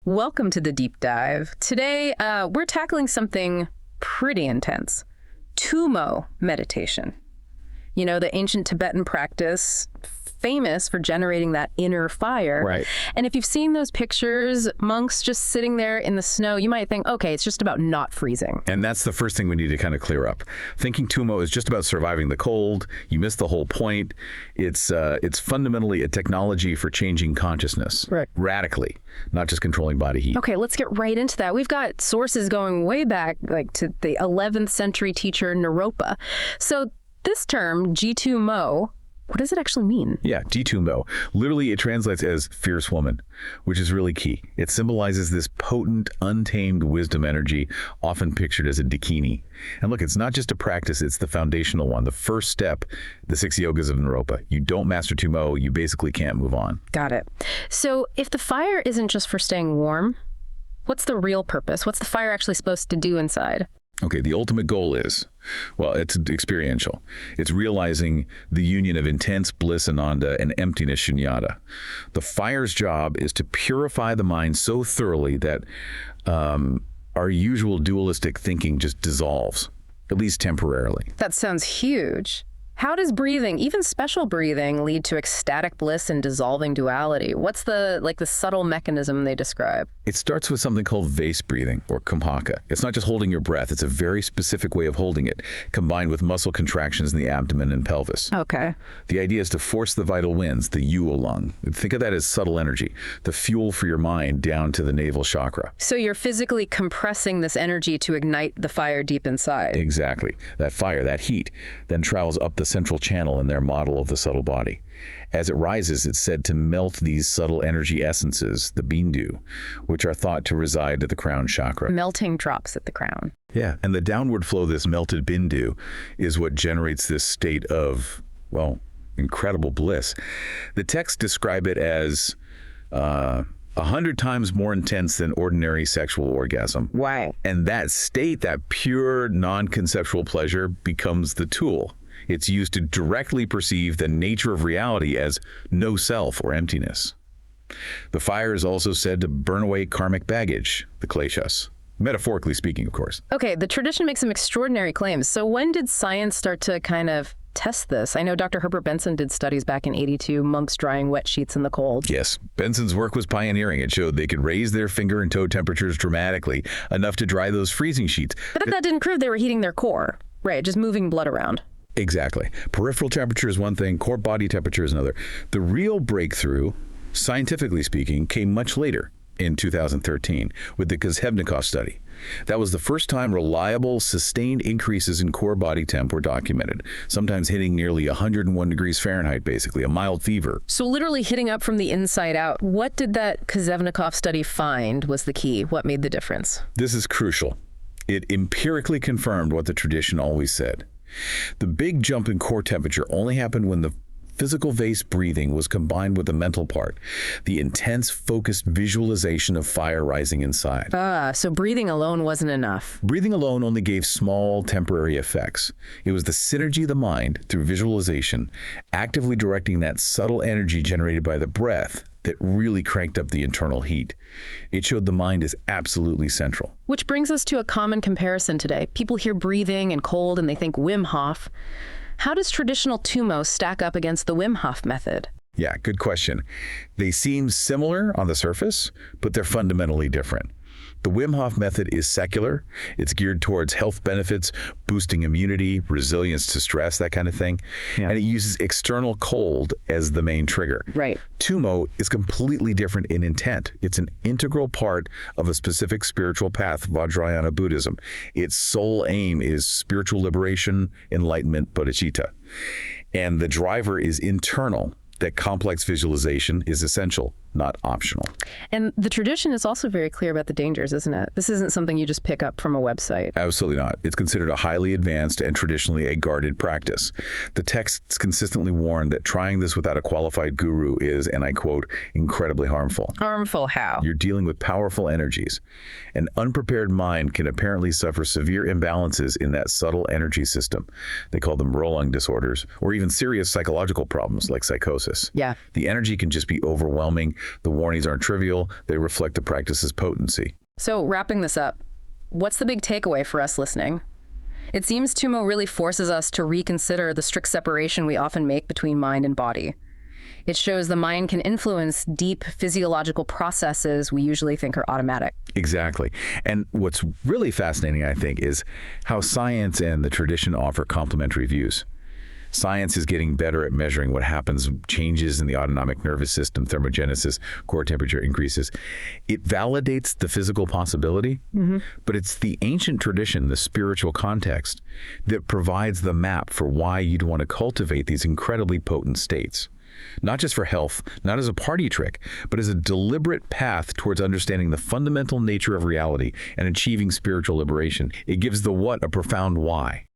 Welcome to the deep dive. Today, we're tackling something pretty intense. Tummo meditation. You know, the ancient Tibetan practice, famous for generating that inner fire. Right. And if you've seen those pictures, monks just sitting there in the snow, you might think, okay, it's just about not freezing. And that's the first thing we need to kind of clear up. Thinking Tummo is just about surviving the cold. You miss the whole point. It's fundamentally a technology for changing consciousness. Right. Radically, not just controlling body heat. Okay, let's get right into that. We've got sources going way back, like to the 11th century teacher Naropa. So this term, Tummo, what does it actually mean? Yeah, Tummo. Literally, it translates as fierce woman, which is really key. It symbolizes this potent, untamed wisdom energy, often pictured as a dakini. And look, it's not just a practice, it's the foundational one. The first step, the 6 yogas of Naropa. You don't master Tummo, you basically can't move on. Got it. So if the fire isn't just for staying warm, what's the real purpose? What's the fire actually supposed to do inside? Okay, the ultimate goal is, well, it's experiential. It's realizing the union of intense bliss ananda and emptiness shunyata. The fire's job is to purify the mind so thoroughly that our usual dualistic thinking just dissolves, at least temporarily. That sounds huge. How does breathing, even special breathing, lead to ecstatic bliss and dissolving duality? What's the subtle mechanism they describe? It starts with something called vase breathing, or kumbhaka. It's not just holding your breath. It's a very specific way of holding it, combined with muscle contractions in the abdomen and pelvis. Okay. The idea is to force the vital winds, the yue lung. Think of that as subtle energy, the fuel for your mind down to the navel chakra. So you're physically compressing this energy to ignite the fire deep inside. Exactly. That fire, that heat, then travels up the central channel in their model of the subtle body. As it rises, it's said to melt these subtle energy essences, the bindu, which are thought to reside at the crown chakra. Melting drops at the crown. Yeah, and the downward flow of this melted bindu is what generates this state of, well, incredible bliss. The texts describe it as 100 times more intense than ordinary sexual orgasm. Wow. And that state, that pure non-conceptual pleasure, becomes the tool. It's used to directly perceive the nature of reality as no self or emptiness. The fire is also said to burn away karmic baggage, the kleshas. Metaphorically speaking, of course. Okay, the tradition makes some extraordinary claims. So when did science start to kind of test this? I know Dr. Herbert Benson did studies back in '82, monks drying wet sheets in the cold. Yes, Benson's work was pioneering. It showed they could raise their finger and toe temperatures dramatically, enough to dry those freezing sheets. But that didn't prove they were heating their core. Right, just moving blood around. Exactly. Peripheral temperature is one thing, core body temperature is another. The real breakthrough, scientifically speaking, came much later in 2013 with the Kozhevnikov study. That was the first time reliable, sustained increases in core body temp were documented, sometimes hitting nearly 101 degrees Fahrenheit, basically, a mild fever. So literally hitting up from the inside out. What did that Kozhevnikov study find was the key? What made the difference? This is crucial. It empirically confirmed what the tradition always said. The big jump in core temperature only happened when the physical vase breathing was combined with the mental part, the intense, focused visualization of fire rising inside. So breathing alone wasn't enough. Breathing alone only gave small, temporary effects. It was the synergy of the mind through visualization, actively directing that subtle energy generated by the breath, that really cranked up the internal heat. It showed the mind is absolutely central. Which brings us to a common comparison today. People hear breathing and cold and they think Wim Hof. How does traditional Tummo stack up against the Wim Hof method? Yeah, good question. They seem similar on the surface, but they're fundamentally different. The Wim Hof method is secular. It's geared towards health benefits, boosting immunity, resilience to stress, that kind of thing. Yeah. And it uses external cold as the main trigger. Right. Tummo is completely different in intent. It's an integral part of a specific spiritual path, Vajrayana Buddhism. Its sole aim is spiritual liberation, enlightenment, bodhicitta. And the driver is internal. That complex visualization is essential, not optional. And the tradition is also very clear about the dangers, isn't it? This isn't something you just pick up from a website. Absolutely not. It's considered a highly advanced and traditionally a guarded practice. The texts consistently warn that trying this without a qualified guru is, and I quote, incredibly harmful. Harmful how? You're dealing with powerful energies. An unprepared mind can apparently suffer severe imbalances in that subtle energy system. They call them Rolling disorders, or even serious psychological problems like psychosis. hypnosis. Yeah. The energy can just be overwhelming. The warnings aren't trivial. They reflect the practice's potency. So wrapping this up, what's the big takeaway for us listening? It seems Tummo really forces us to reconsider the strict separation we often make between mind and body. It shows the mind can influence deep physiological processes we usually think are automatic. Exactly. And what's really fascinating, I think, is how science and the tradition offer complementary views. Science is getting better at measuring what happens, changes in the autonomic nervous system, thermogenesis, core temperature increases. It validates the physical possibility, but it's the ancient tradition, the spiritual context, that provides the map for why you'd want to cultivate these incredibly potent states. Not just for health, not as a party trick, but as a deliberate path towards understanding the fundamental nature of reality and achieving spiritual liberation. It gives the what a profound why.